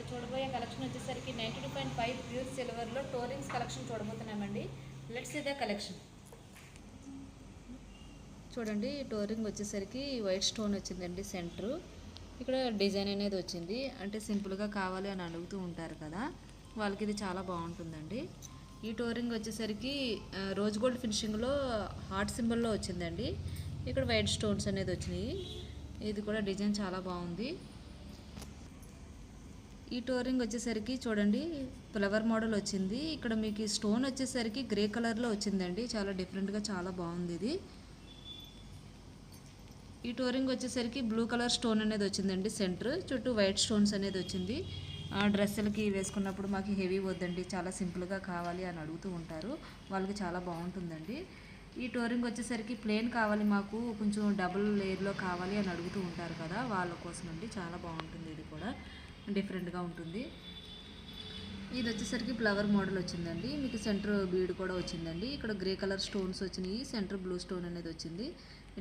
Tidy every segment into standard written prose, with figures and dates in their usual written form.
చూడబోయే కలెక్షన్ వచ్చేసరికి 92.5 ప్యూర్ సిల్వర్లో టోరింగ్స్ కలెక్షన్ చూడబోతున్నామండి. Let's see the collection. చూడండి, టోరింగ్ వచ్చేసరికి వైట్ స్టోన్ వచ్చిందండి సెంటర్. ఇక్కడ డిజైన్ అనేది వచ్చింది. అంటే సింపుల్గా కావాలి అని అడుగుతూ ఉంటారు కదా, వాళ్ళకి ఇది చాలా బాగుంటుందండి. ఈ టోరింగ్ వచ్చేసరికి రోజ్ గోల్డ్ ఫినిషింగ్లో హార్ట్ సింబల్లో వచ్చిందండి. ఇక్కడ వైట్ స్టోన్స్ అనేది వచ్చినాయి. ఇది కూడా డిజైన్ చాలా బాగుంది. ఈ టోరింగ్ వచ్చేసరికి చూడండి ఫ్లవర్ మోడల్ వచ్చింది. ఇక్కడ మీకు ఈ స్టోన్ వచ్చేసరికి గ్రే కలర్లో వచ్చిందండి. చాలా డిఫరెంట్గా చాలా బాగుంది ఇది. ఈ టోరింగ్ వచ్చేసరికి బ్లూ కలర్ స్టోన్ అనేది వచ్చిందండి. సెంటర్ చుట్టూ వైట్ స్టోన్స్ అనేది వచ్చింది. డ్రెస్సులకి వేసుకున్నప్పుడు మాకు హెవీ వద్దండి, చాలా సింపుల్గా కావాలి అని అడుగుతూ ఉంటారు, వాళ్ళకి చాలా బాగుంటుందండి. ఈ టోరింగ్ వచ్చేసరికి ప్లెయిన్ కావాలి, మాకు కొంచెం డబుల్ లేయర్లో కావాలి అని అడుగుతూ ఉంటారు కదా, వాళ్ళ కోసం అండి. చాలా బాగుంటుంది, ఇది కూడా డిఫరెంట్గా ఉంటుంది. ఇది వచ్చేసరికి ఫ్లవర్ మోడల్ వచ్చిందండి. మీకు సెంటర్ బీడ్ కూడా వచ్చిందండి. ఇక్కడ గ్రే కలర్ స్టోన్స్ వచ్చినాయి, సెంటర్ బ్లూ స్టోన్ అనేది వచ్చింది.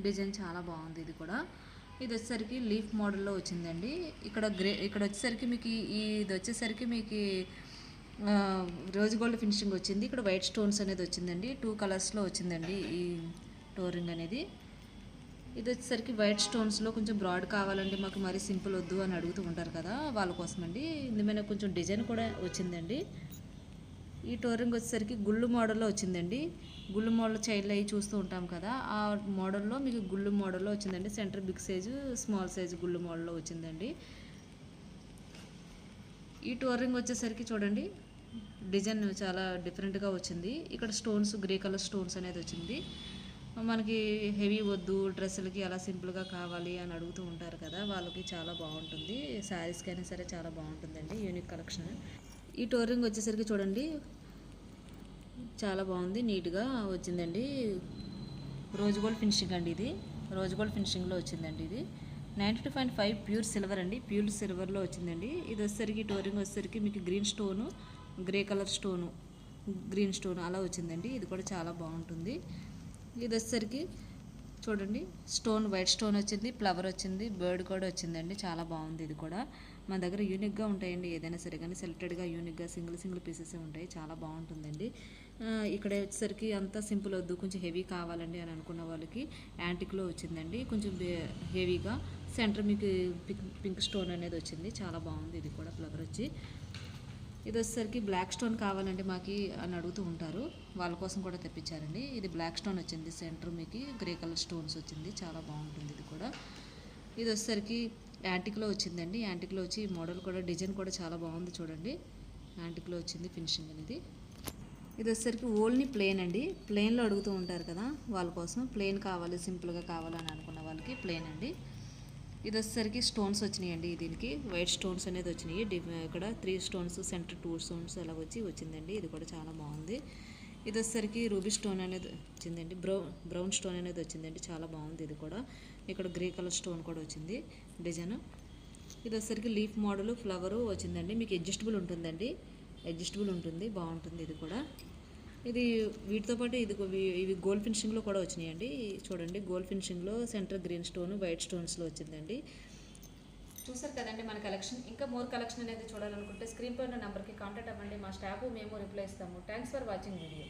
డిజైన్ చాలా బాగుంది ఇది కూడా. ఇది వచ్చేసరికి లీఫ్ మోడల్లో వచ్చిందండి. ఇక్కడ వచ్చేసరికి మీకు ఇది వచ్చేసరికి మీకు రోజ్ గోల్డ్ ఫినిషింగ్ వచ్చింది. ఇక్కడ వైట్ స్టోన్స్ అనేది వచ్చిందండి. 2 కలర్స్లో వచ్చిందండి ఈ టోరింగ్ అనేది. ఇది వచ్చేసరికి వైట్ స్టోన్స్లో కొంచెం బ్రాడ్ కావాలండి, మాకు మరీ సింపుల్ వద్దు అని అడుగుతూ ఉంటారు కదా, వాళ్ళ కోసం అండి. ఇందులో కొంచెం డిజైన్ కూడా వచ్చిందండి. ఈ టోరింగ్ వచ్చేసరికి గుళ్ళు మోడల్లో వచ్చిందండి. గుళ్ళు మోడల్ చైన్లు అవి చూస్తూ ఉంటాం కదా, ఆ మోడల్లో మీకు గుళ్ళు మోడల్లో వచ్చిందండి. Center big size, small size గుళ్ళు మోడల్లో వచ్చిందండి. ఈ టోరింగ్ వచ్చేసరికి చూడండి డిజైన్ చాలా డిఫరెంట్గా వచ్చింది. ఇక్కడ స్టోన్స్ గ్రే కలర్ స్టోన్స్ అనేది వచ్చింది. మనకి హెవీ వద్దు, డ్రెస్సులకి అలా సింపుల్గా కావాలి అని అడుగుతూ ఉంటారు కదా, వాళ్ళకి చాలా బాగుంటుంది. శారీస్కి అయినా సరే చాలా బాగుంటుందండి, యూనిక్ కలెక్షన్. ఈ టోరింగ్ వచ్చేసరికి చూడండి చాలా బాగుంది, నీట్గా వచ్చిందండి. రోజ్ గోల్డ్ ఫినిషింగ్ అండి, ఇది రోజ్ గోల్డ్ ఫినిషింగ్లో వచ్చిందండి. ఇది 92.5 ప్యూర్ సిల్వర్ అండి, ప్యూర్ సిల్వర్లో వచ్చిందండి. ఇది వచ్చేసరికి టోరింగ్ వచ్చేసరికి మీకు green stone, grey colour stone, green stone అలా వచ్చిందండి. ఇది కూడా చాలా బాగుంటుంది. ఇది వచ్చేసరికి చూడండి స్టోన్ వైట్ స్టోన్ వచ్చింది, ఫ్లవర్ వచ్చింది, బర్డ్ కూడా వచ్చిందండి. చాలా బాగుంది ఇది కూడా. మన దగ్గర యూనిక్గా ఉంటాయండి, ఏదైనా సరే కానీ సెలెక్టెడ్గా యూనిక్గా సింగిల్ పీసెస్ ఉంటాయి, చాలా బాగుంటుందండి. ఇక్కడ వచ్చేసరికి అంతా సింపుల్ వద్దు, కొంచెం హెవీ కావాలండి అని అనుకున్న వాళ్ళకి యాంటిక్లో వచ్చిందండి. కొంచెం హెవీగా సెంటర్ మీకు పింక్ స్టోన్ అనేది వచ్చింది, చాలా బాగుంది ఇది కూడా. ఫ్లవర్ వచ్చి ఇది వచ్చేసరికి బ్లాక్ స్టోన్ కావాలండి మాకు అని అడుగుతూ ఉంటారు, వాళ్ళ కోసం కూడా తెప్పించారండి. ఇది బ్లాక్ స్టోన్ వచ్చింది, సెంటర్ మీకు గ్రే కలర్ స్టోన్స్ వచ్చింది, చాలా బాగుంటుంది ఇది కూడా. ఇది వచ్చేసరికి యాంటిక్లో వచ్చిందండి. యాంటిక్లో వచ్చి మోడల్ కూడా డిజైన్ కూడా చాలా బాగుంది చూడండి. యాంటిక్లో వచ్చింది ఫినిషింగ్ అనేది. ఇది వచ్చేసరికి ఓన్లీ ప్లెయిన్ అండి, ప్లెయిన్లో అడుగుతూ ఉంటారు కదా, వాళ్ళ కోసం ప్లెయిన్ కావాలి, సింపుల్గా కావాలని అనుకున్న వాళ్ళకి ప్లెయిన్ అండి. ఇది వచ్చేసరికి స్టోన్స్ వచ్చినాయండి, దీనికి వైట్ స్టోన్స్ అనేది వచ్చినాయి. ఇక్కడ 3 స్టోన్స్, సెంటర్ 2 స్టోన్స్ అలా వచ్చిందండి. ఇది కూడా చాలా బాగుంది. ఇది వచ్చేసరికి రూబీ స్టోన్ అనేది వచ్చిందండి, బ్రౌన్ స్టోన్ అనేది వచ్చిందండి, చాలా బాగుంది ఇది కూడా. ఇక్కడ గ్రే కలర్ స్టోన్ కూడా వచ్చింది డిజైన్. ఇది వచ్చేసరికి లీఫ్ మోడల్ ఫ్లవర్ వచ్చిందండి. మీకు అడ్జస్టబుల్ ఉంటుందండి, అడ్జస్టబుల్ ఉంటుంది, బాగుంటుంది ఇది కూడా. ఇది వీటితో పాటు ఇవి గోల్డ్ ఫినిషింగ్లో కూడా వచ్చినాయండి. చూడండి గోల్డ్ ఫినిషింగ్లో సెంటర్ గ్రీన్ స్టోన్ వైట్ స్టోన్స్లో వచ్చిందండి. చూసారు కదండి మన కలెక్షన్. ఇంకా మోర్ కలెక్షన్ అనేది చూడాలనుకుంటే స్క్రీన్ పైన నెంబర్కి కాంటాక్ట్ అవ్వండి, మా స్టాఫ్ మేము రిప్లై ఇస్తాము. Thanks for watching video.